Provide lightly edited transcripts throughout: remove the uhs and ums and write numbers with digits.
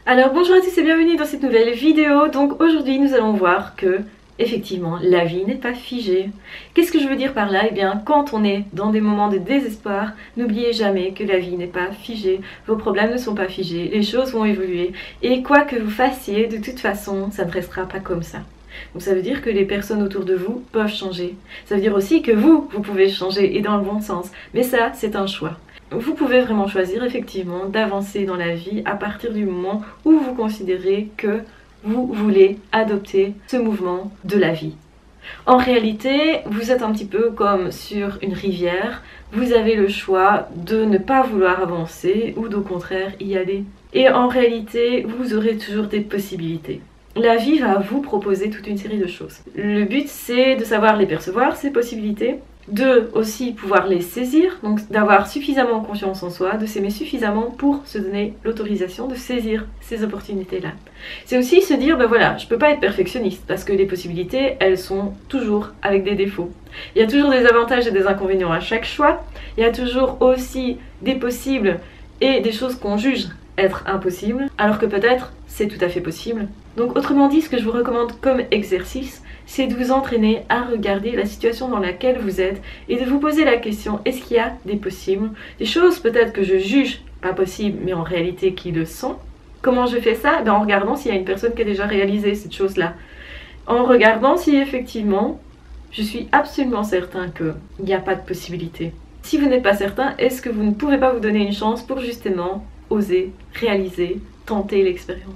Alors bonjour à tous et bienvenue dans cette nouvelle vidéo. Donc aujourd'hui nous allons voir que effectivement la vie n'est pas figée. Qu'est-ce que je veux dire par là? Eh bien quand on est dans des moments de désespoir, n'oubliez jamais que la vie n'est pas figée. Vos problèmes ne sont pas figés, les choses vont évoluer et quoi que vous fassiez, de toute façon ça ne restera pas comme ça. Donc ça veut dire que les personnes autour de vous peuvent changer. Ça veut dire aussi que vous pouvez changer et dans le bon sens. Mais ça c'est un choix. Vous pouvez vraiment choisir effectivement d'avancer dans la vie à partir du moment où vous considérez que vous voulez adopter ce mouvement de la vie. En réalité, vous êtes un petit peu comme sur une rivière, vous avez le choix de ne pas vouloir avancer ou au contraire y aller. Et en réalité, vous aurez toujours des possibilités. La vie va vous proposer toute une série de choses. Le but c'est de savoir les percevoir, ces possibilités, de aussi pouvoir les saisir, donc d'avoir suffisamment confiance en soi, de s'aimer suffisamment pour se donner l'autorisation de saisir ces opportunités-là. C'est aussi se dire, ben voilà, je peux pas être perfectionniste parce que les possibilités, elles sont toujours avec des défauts. Il y a toujours des avantages et des inconvénients à chaque choix, il y a toujours aussi des possibles et des choses qu'on juge être impossibles, alors que peut-être c'est tout à fait possible. Donc autrement dit, ce que je vous recommande comme exercice, c'est de vous entraîner à regarder la situation dans laquelle vous êtes et de vous poser la question, est-ce qu'il y a des possibles? Des choses peut-être que je juge pas possibles, mais en réalité qui le sont. Comment je fais ça? En regardant s'il y a une personne qui a déjà réalisé cette chose-là. En regardant si effectivement, je suis absolument certain qu'il n'y a pas de possibilité. Si vous n'êtes pas certain, est-ce que vous ne pouvez pas vous donner une chance pour justement oser, réaliser, tenter l'expérience?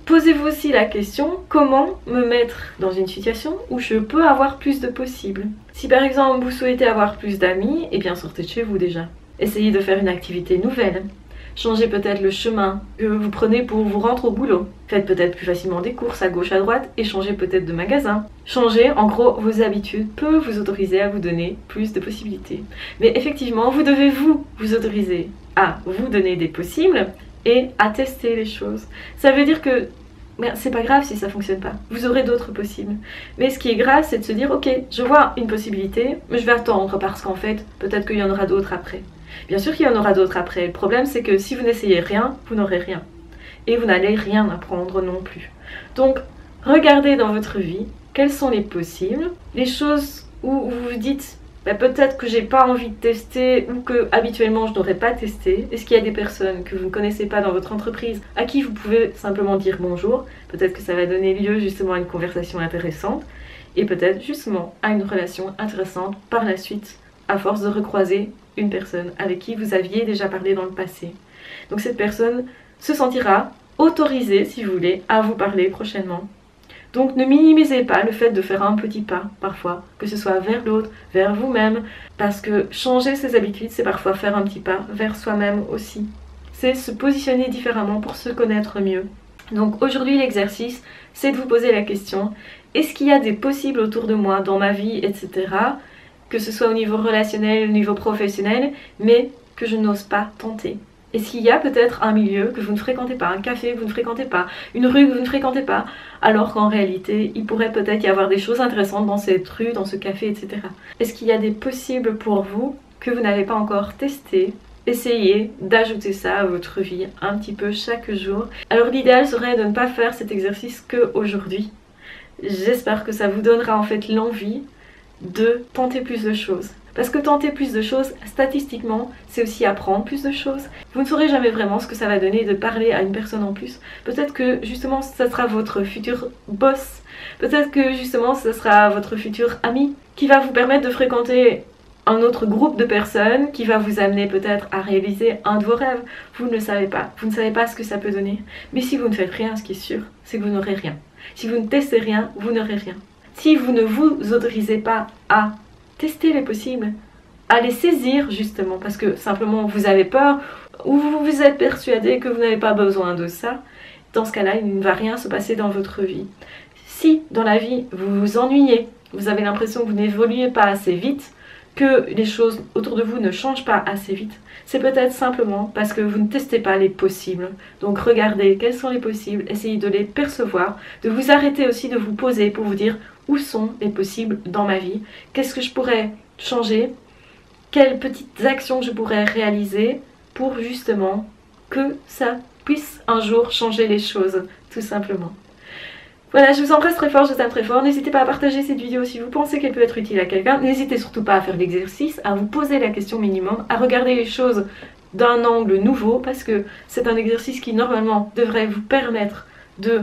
Posez-vous aussi la question, comment me mettre dans une situation où je peux avoir plus de possibles? Si par exemple vous souhaitez avoir plus d'amis, eh bien sortez de chez vous déjà. Essayez de faire une activité nouvelle. Changez peut-être le chemin que vous prenez pour vous rendre au boulot. Faites peut-être plus facilement des courses à gauche à droite et changez peut-être de magasin. Changer en gros vos habitudes peut vous autoriser à vous donner plus de possibilités. Mais effectivement, vous devez vous autoriser à vous donner des possibles et à tester les choses. Ça veut dire que c'est pas grave si ça fonctionne pas, vous aurez d'autres possibles. Mais ce qui est grave, c'est de se dire ok, je vois une possibilité, mais je vais attendre parce qu'en fait, peut-être qu'il y en aura d'autres après. Bien sûr qu'il y en aura d'autres après. Le problème, c'est que si vous n'essayez rien, vous n'aurez rien. Et vous n'allez rien apprendre non plus. Donc, regardez dans votre vie quels sont les possibles, les choses où vous vous dites peut-être que j'ai pas envie de tester ou que habituellement je n'aurais pas testé. Est-ce qu'il y a des personnes que vous ne connaissez pas dans votre entreprise à qui vous pouvez simplement dire bonjour? Peut-être que ça va donner lieu justement à une conversation intéressante et peut-être justement à une relation intéressante par la suite à force de recroiser une personne avec qui vous aviez déjà parlé dans le passé. Donc cette personne se sentira autorisée, si vous voulez, à vous parler prochainement. Donc ne minimisez pas le fait de faire un petit pas parfois, que ce soit vers l'autre, vers vous-même, parce que changer ses habitudes, c'est parfois faire un petit pas vers soi-même aussi. C'est se positionner différemment pour se connaître mieux. Donc aujourd'hui l'exercice, c'est de vous poser la question, est-ce qu'il y a des possibles autour de moi, dans ma vie, etc., que ce soit au niveau relationnel, au niveau professionnel, mais que je n'ose pas tenter? Est-ce qu'il y a peut-être un milieu que vous ne fréquentez pas, un café que vous ne fréquentez pas, une rue que vous ne fréquentez pas, alors qu'en réalité, il pourrait peut-être y avoir des choses intéressantes dans cette rue, dans ce café, etc. Est-ce qu'il y a des possibles pour vous que vous n'avez pas encore testé? Essayez d'ajouter ça à votre vie un petit peu chaque jour. Alors l'idéal serait de ne pas faire cet exercice qu'aujourd'hui. J'espère que ça vous donnera en fait l'envie de tenter plus de choses. Parce que tenter plus de choses, statistiquement, c'est aussi apprendre plus de choses. Vous ne saurez jamais vraiment ce que ça va donner de parler à une personne en plus. Peut-être que justement, ça sera votre futur boss. Peut-être que justement, ça sera votre futur ami qui va vous permettre de fréquenter un autre groupe de personnes qui va vous amener peut-être à réaliser un de vos rêves. Vous ne le savez pas. Vous ne savez pas ce que ça peut donner. Mais si vous ne faites rien, ce qui est sûr, c'est que vous n'aurez rien. Si vous ne testez rien, vous n'aurez rien. Si vous ne vous autorisez pas à tester les possibles, à les saisir justement parce que simplement vous avez peur ou vous vous êtes persuadé que vous n'avez pas besoin de ça, dans ce cas-là, il ne va rien se passer dans votre vie. Si dans la vie vous vous ennuyez, vous avez l'impression que vous n'évoluez pas assez vite, que les choses autour de vous ne changent pas assez vite, c'est peut-être simplement parce que vous ne testez pas les possibles. Donc regardez quels sont les possibles, essayez de les percevoir, de vous arrêter aussi de vous poser pour vous dire où sont les possibles dans ma vie, qu'est-ce que je pourrais changer, quelles petites actions je pourrais réaliser pour justement que ça puisse un jour changer les choses, tout simplement. Voilà, je vous embrasse très fort, je vous aime très fort. N'hésitez pas à partager cette vidéo si vous pensez qu'elle peut être utile à quelqu'un. N'hésitez surtout pas à faire l'exercice, à vous poser la question minimum, à regarder les choses d'un angle nouveau, parce que c'est un exercice qui normalement devrait vous permettre de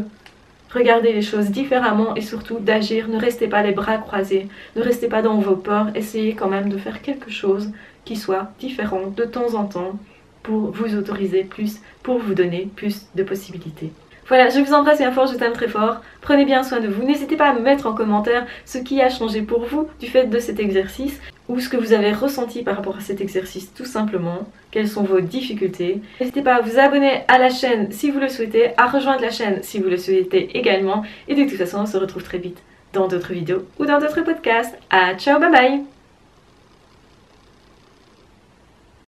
regarder les choses différemment et surtout d'agir. Ne restez pas les bras croisés, ne restez pas dans vos peurs, essayez quand même de faire quelque chose qui soit différent de temps en temps pour vous autoriser plus, pour vous donner plus de possibilités. Voilà, je vous embrasse bien fort, je t'aime très fort. Prenez bien soin de vous. N'hésitez pas à me mettre en commentaire ce qui a changé pour vous du fait de cet exercice ou ce que vous avez ressenti par rapport à cet exercice tout simplement. Quelles sont vos difficultés. N'hésitez pas à vous abonner à la chaîne si vous le souhaitez, à rejoindre la chaîne si vous le souhaitez également. Et de toute façon, on se retrouve très vite dans d'autres vidéos ou dans d'autres podcasts. Ciao, bye bye!